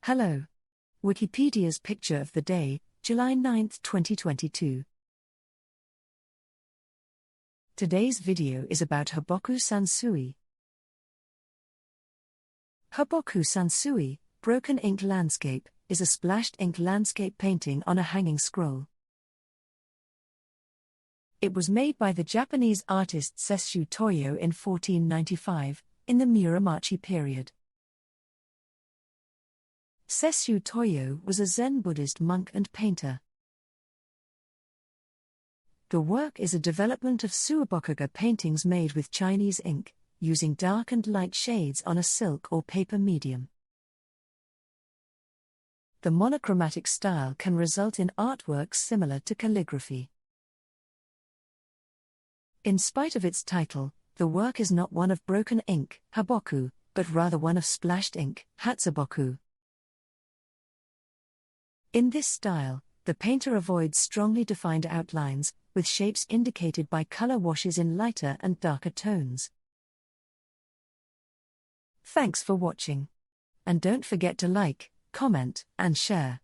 Hello. Wikipedia's picture of the day, July 9, 2022. Today's video is about Haboku sansui. Haboku sansui, broken ink landscape, is a splashed ink landscape painting on a hanging scroll. It was made by the Japanese artist Sesshū Tōyō in 1495, in the Muromachi period. Sesshū Tōyō was a Zen Buddhist monk and painter. The work is a development of suibokuga paintings made with Chinese ink, using dark and light shades on a silk or paper medium. The monochromatic style can result in artworks similar to calligraphy. In spite of its title, the work is not one of broken ink, haboku, but rather one of splashed ink, hatsuboku. In this style, the painter avoids strongly defined outlines, with shapes indicated by color washes in lighter and darker tones. Thanks for watching. And don't forget to like, comment, and share.